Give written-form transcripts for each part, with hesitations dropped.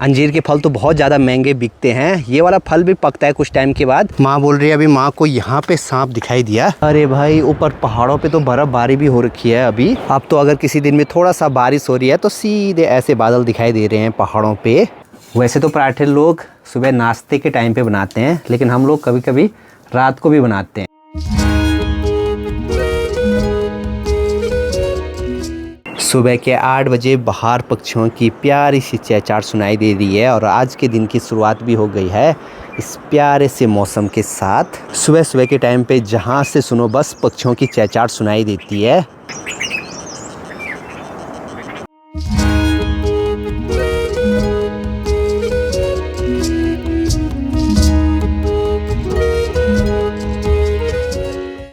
अंजीर के फल तो बहुत ज़्यादा महंगे बिकते हैं, ये वाला फल भी पकता है कुछ टाइम के बाद। माँ बोल रही है अभी माँ को यहाँ पे सांप दिखाई दिया। अरे भाई ऊपर पहाड़ों पे तो बर्फबारी भी हो रखी है अभी। अब तो अगर किसी दिन में थोड़ा सा बारिश हो रही है तो सीधे ऐसे बादल दिखाई दे रहे हैं पहाड़ों पे। वैसे तो पराठे लोग सुबह नाश्ते के टाइम पे बनाते हैं, लेकिन हम लोग कभी कभी रात को भी बनाते हैं। सुबह के 8 बजे बाहर पक्षियों की प्यारी सी चहचहाट सुनाई दे रही है और आज के दिन की शुरुआत भी हो गई है इस प्यारे से मौसम के साथ। सुबह सुबह के टाइम पे जहाँ से सुनो बस पक्षियों की चहचहाट सुनाई देती है।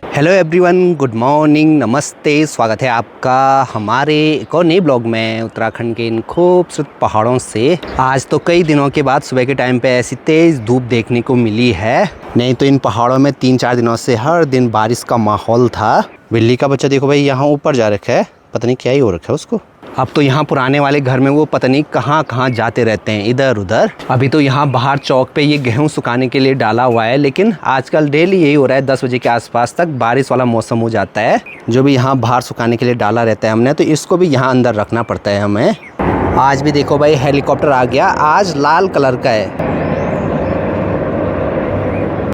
हेलो एवरीवन, गुड मॉर्निंग, नमस्ते। स्वागत है आपका हमारे एक और नए ब्लॉग में उत्तराखंड के इन खूबसूरत पहाड़ों से। आज तो कई दिनों के बाद सुबह के टाइम पे ऐसी तेज़ धूप देखने को मिली है, नहीं तो इन पहाड़ों में 3-4 दिनों से हर दिन बारिश का माहौल था। बिल्ली का बच्चा देखो भाई यहाँ ऊपर जा रखा है, पता नहीं क्या ही हो रखा है उसको। अब तो यहाँ पुराने वाले घर में वो पता नहीं कहाँ कहाँ जाते रहते हैं, इधर उधर। अभी तो यहाँ बाहर चौक पे ये गेहूँ सुखाने के लिए डाला हुआ है, लेकिन आजकल डेली यही हो रहा है, 10 बजे के आसपास तक बारिश वाला मौसम हो जाता है। जो भी यहाँ बाहर सुखाने के लिए डाला रहता है हमने, तो इसको भी यहाँ अंदर रखना पड़ता है हमें। आज भी देखो भाई हेलीकॉप्टर आ गया, आज लाल कलर का है।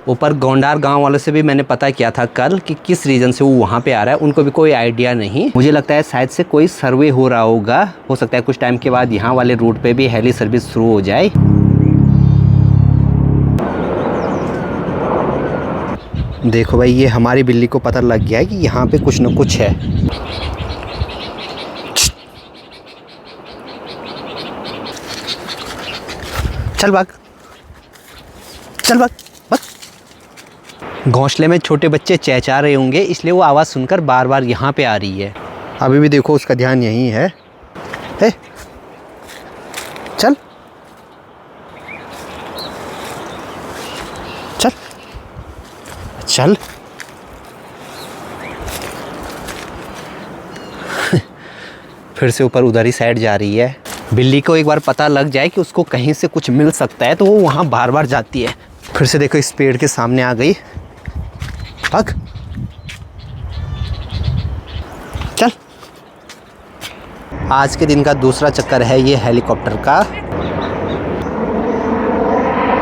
ऊपर गोंडार गांव वालों से भी मैंने पता किया था कल कि किस रीज़न से वो वहाँ पे आ रहा है, उनको भी कोई आइडिया नहीं। मुझे लगता है शायद से कोई सर्वे हो रहा होगा, हो सकता है कुछ टाइम के बाद यहाँ वाले रूट पे भी हेली सर्विस शुरू हो जाए। देखो भाई ये हमारी बिल्ली को पता लग गया है कि यहाँ पे कुछ न कुछ है। चल भाग, चल भाग। घोंसले में छोटे बच्चे चहचहा रहे होंगे, इसलिए वो आवाज़ सुनकर बार बार यहाँ पे आ रही है। अभी भी देखो उसका ध्यान यहीं है। हे, चल चल चल। फिर से ऊपर उधर ही साइड जा रही है। बिल्ली को एक बार पता लग जाए कि उसको कहीं से कुछ मिल सकता है तो वो वहाँ बार बार जाती है। फिर से देखो इस पेड़ के सामने आ गई। भाग, चल। आज के दिन का दूसरा चक्कर है ये हेलीकॉप्टर का।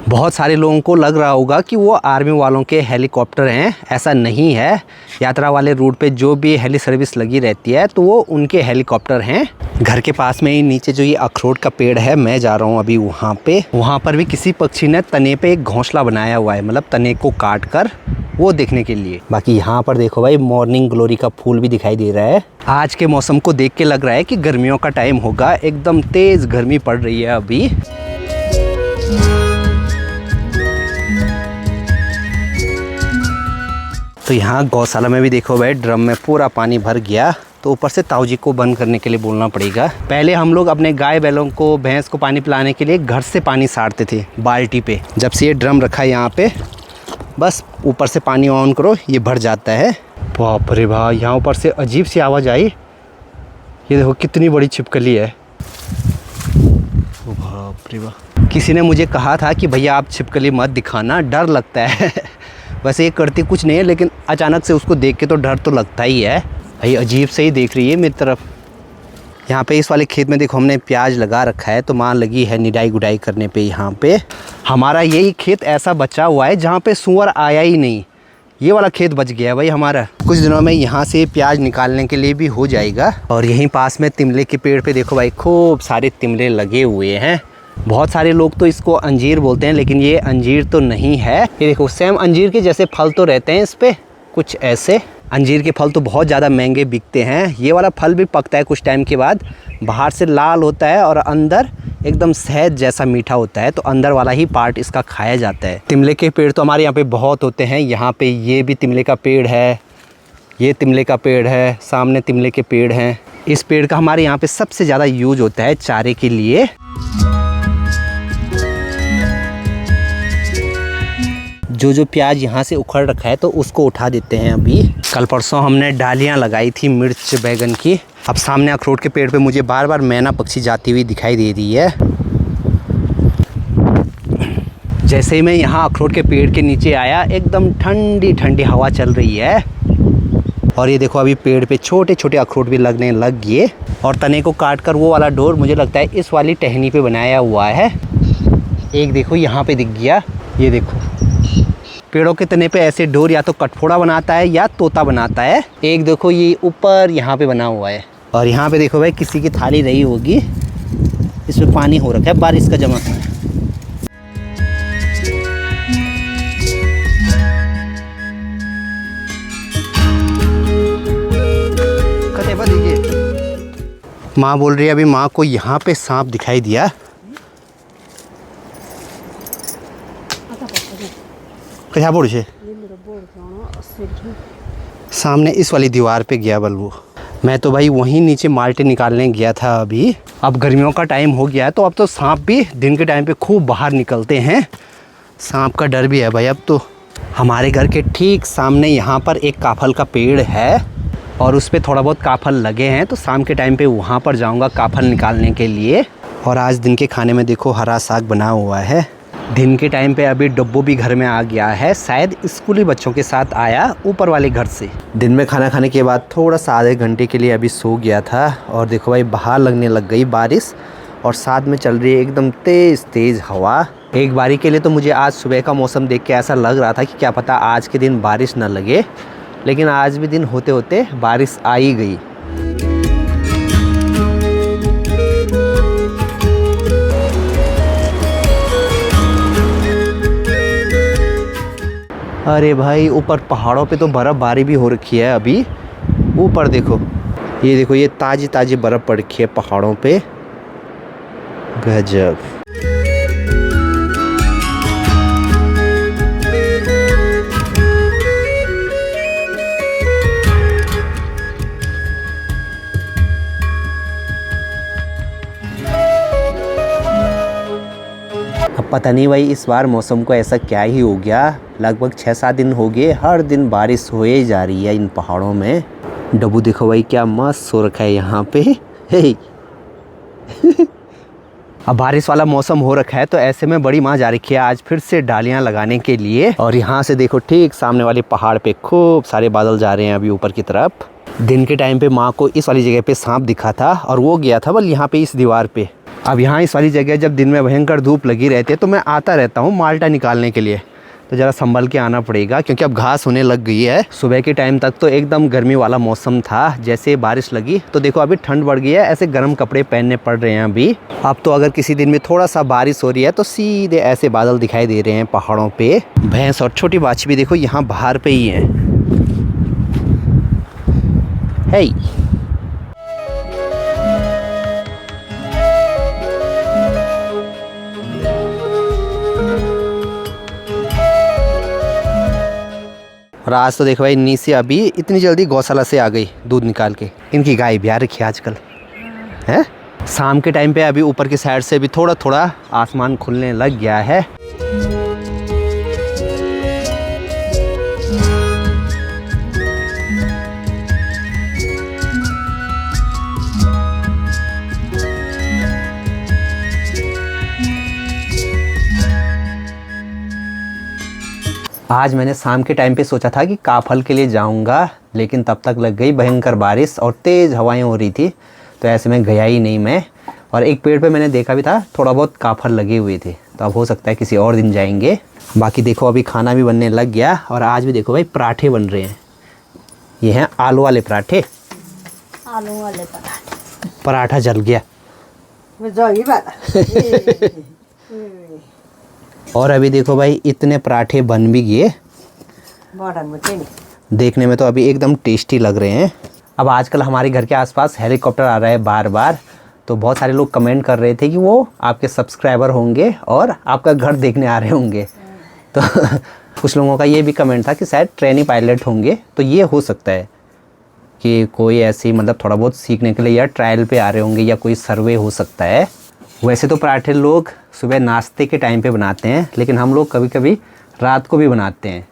बहुत सारे लोगों को लग रहा होगा कि वो आर्मी वालों के हेलीकॉप्टर हैं, ऐसा नहीं है। यात्रा वाले रूट पे जो भी हेली सर्विस लगी रहती है तो वो उनके हेलीकॉप्टर हैं। घर के पास में ही नीचे जो ये अखरोट का पेड़ है, मैं जा रहा हूँ अभी वहाँ पे। वहाँ पर भी किसी पक्षी ने तने पे एक घोंसला बनाया हुआ है, मतलब तने को काट कर, वो देखने के लिए। बाकी यहाँ पर देखो भाई मॉर्निंग ग्लोरी का फूल भी दिखाई दे रहा है। आज के मौसम को देख के लग रहा है कि गर्मियों का टाइम होगा, एकदम तेज़ गर्मी पड़ रही है अभी। तो यहाँ गौशाला में भी देखो भाई ड्रम में पूरा पानी भर गया, तो ऊपर से ताऊ जी को बंद करने के लिए बोलना पड़ेगा। पहले हम लोग अपने गाय बैलों को, भैंस को पानी पिलाने के लिए घर से पानी सारते थे बाल्टी पे। जब से ये ड्रम रखा है यहाँ पे, बस ऊपर से पानी ऑन करो, ये भर जाता है। बाप रे भाई, यहाँ ऊपर से अजीब सी आवाज़ आई। ये देखो कितनी बड़ी छिपकली है। बाप रे वाह। किसी ने मुझे कहा था कि भैया आप छिपकली मत दिखाना, डर लगता है। वैसे ये करती कुछ नहीं है, लेकिन अचानक से उसको देख के तो डर तो लगता ही है। भाई अजीब से ही देख रही है मेरी तरफ। यहाँ पे इस वाले खेत में देखो हमने प्याज लगा रखा है, तो माँ लगी है निडाई गुडाई करने पे। यहाँ पे हमारा यही खेत ऐसा बचा हुआ है जहाँ पे सूअर आया ही नहीं, ये वाला खेत बच गया भाई हमारा। कुछ दिनों में यहाँ से प्याज निकालने के लिए भी हो जाएगा। और यहीं पास में तिमले के पेड़ पे देखो भाई खूब सारे तिमले लगे हुए हैं। बहुत सारे लोग तो इसको अंजीर बोलते हैं, लेकिन ये अंजीर तो नहीं है। ये देखो सेम अंजीर के जैसे फल तो रहते हैं इस पे, कुछ ऐसे। अंजीर के फल तो बहुत ज़्यादा महंगे बिकते हैं। ये वाला फल भी पकता है कुछ टाइम के बाद, बाहर से लाल होता है और अंदर एकदम शहद जैसा मीठा होता है, तो अंदर वाला ही पार्ट इसका खाया जाता है। तिमले के पेड़ तो हमारे यहाँ पे बहुत होते हैं। यहाँ पे ये भी तिमले का पेड़ है, ये तिमले का पेड़ है, सामने तिमले के पेड़ हैं। इस पेड़ का हमारे यहाँ पे सबसे ज़्यादा यूज होता है चारे के लिए। जो प्याज यहाँ से उखड़ रखा है तो उसको उठा देते हैं अभी। कल परसों हमने डालियाँ लगाई थी मिर्च बैगन की। अब सामने अखरोट के पेड़ पे मुझे बार बार मैना पक्षी जाती हुई दिखाई दे रही है। जैसे ही मैं यहाँ अखरोट के पेड़ के नीचे आया, एकदम ठंडी ठंडी हवा चल रही है। और ये देखो अभी पेड़ पे छोटे छोटे अखरोट भी लगने लग गए। और तने को काट कर वो वाला डोर मुझे लगता है इस वाली टहनी पे बनाया हुआ है। एक देखो यहाँ पे दिख गया, ये देखो पेड़ों के तने पे ऐसे डोर या तो कटफोड़ा बनाता है या तोता बनाता है। एक देखो ये ऊपर यहाँ पे बना हुआ है। और यहाँ पे देखो भाई किसी की थाली रही होगी, इसमें पानी हो रखा है बारिश का जमा। माँ बोल रही है अभी माँ को यहाँ पे सांप दिखाई दिया। क्या बोल रही सामने इस वाली दीवार पे गया बल्बू। मैं तो भाई वहीं नीचे माल्टे निकालने गया था अभी। अब गर्मियों का टाइम हो गया है तो अब तो सांप भी दिन के टाइम पे खूब बाहर निकलते हैं। सांप का डर भी है भाई अब तो। हमारे घर के ठीक सामने यहाँ पर एक काफल का पेड़ है और उस पर थोड़ा बहुत काफल लगे हैं, तो शाम के टाइम पे वहाँ पर जाऊँगा काफल निकालने के लिए। और आज दिन के खाने में देखो हरा साग बना हुआ है। दिन के टाइम पे अभी डब्बू भी घर में आ गया है, शायद स्कूली बच्चों के साथ आया ऊपर वाले घर से। दिन में खाना खाने के बाद थोड़ा सा आधे घंटे के लिए अभी सो गया था। और देखो भाई बाहर लगने लग गई बारिश और साथ में चल रही है एकदम तेज़ तेज़ हवा। एक बारी के लिए तो मुझे आज सुबह का मौसम देख के ऐसा लग रहा था कि क्या पता आज के दिन बारिश ना लगे, लेकिन आज भी दिन होते होते बारिश आ ही गई। अरे भाई ऊपर पहाड़ों पे तो बर्फ़बारी भी हो रखी है अभी। ऊपर देखो, ये देखो ये ताज़ी ताज़ी बर्फ़ पड़ रखी है पहाड़ों पे। गजब। अब पता नहीं भाई इस बार मौसम को ऐसा क्या ही हो गया। लगभग 6-7 दिन हो गए हर दिन बारिश हो ही जा रही है इन पहाड़ों में। डब्बू देखो भाई क्या मस्त सो रखा है यहाँ पे। अब बारिश वाला मौसम हो रखा है तो ऐसे में बड़ी माँ जा रखी है आज फिर से डालियाँ लगाने के लिए। और यहाँ से देखो ठीक सामने वाले पहाड़ पे खूब सारे बादल जा रहे हैं अभी ऊपर की तरफ। दिन के टाइम पे माँ को इस वाली जगह पे सांप दिखा था और वो गया था बल यहाँ पे इस दीवार पे। अब यहाँ इस वाली जगह जब दिन में भयंकर धूप लगी रहती है तो मैं आता रहता हूँ माल्टा निकालने के लिए, तो ज़रा संभल के आना पड़ेगा क्योंकि अब घास होने लग गई है। सुबह के टाइम तक तो एकदम गर्मी वाला मौसम था, जैसे बारिश लगी तो देखो अभी ठंड बढ़ गई है, ऐसे गर्म कपड़े पहनने पड़ रहे हैं अभी। अब तो अगर किसी दिन में थोड़ा सा बारिश हो रही है तो सीधे ऐसे बादल दिखाई दे रहे हैं पहाड़ों पे। भैंस और छोटी बाछी भी देखो यहाँ बाहर पे ही है। और आज तो देखो भाई नीचे अभी इतनी जल्दी गौशाला से आ गई दूध निकाल के। इनकी गाय भी आ रखी है आजकल है। शाम के टाइम पे अभी ऊपर की साइड से भी थोड़ा थोड़ा आसमान खुलने लग गया है। आज मैंने शाम के टाइम पे सोचा था कि काफल के लिए जाऊंगा, लेकिन तब तक लग गई भयंकर बारिश और तेज़ हवाएं हो रही थी, तो ऐसे में गया ही नहीं मैं। और एक पेड़ पे मैंने देखा भी था थोड़ा बहुत काफल लगे हुए थे, तो अब हो सकता है किसी और दिन जाएंगे। बाकी देखो अभी खाना भी बनने लग गया और आज भी देखो भाई पराठे बन रहे हैं। ये हैं आलू वाले पराठे। आलू वाले पराठे। पराठा जल गया। और अभी देखो भाई इतने पराठे बन भी गए, देखने में तो अभी एकदम टेस्टी लग रहे हैं। अब आजकल हमारे घर के आसपास हेलीकॉप्टर आ रहा है बार बार, तो बहुत सारे लोग कमेंट कर रहे थे कि वो आपके सब्सक्राइबर होंगे और आपका घर देखने आ रहे होंगे। तो कुछ लोगों का ये भी कमेंट था कि शायद ट्रेनी पायलट होंगे, तो ये हो सकता है कि कोई ऐसी मतलब थोड़ा बहुत सीखने के लिए या ट्रायल पे आ रहे होंगे या कोई सर्वे हो सकता है। वैसे तो पराठे लोग सुबह नाश्ते के टाइम पे बनाते हैं, लेकिन हम लोग कभी कभी रात को भी बनाते हैं।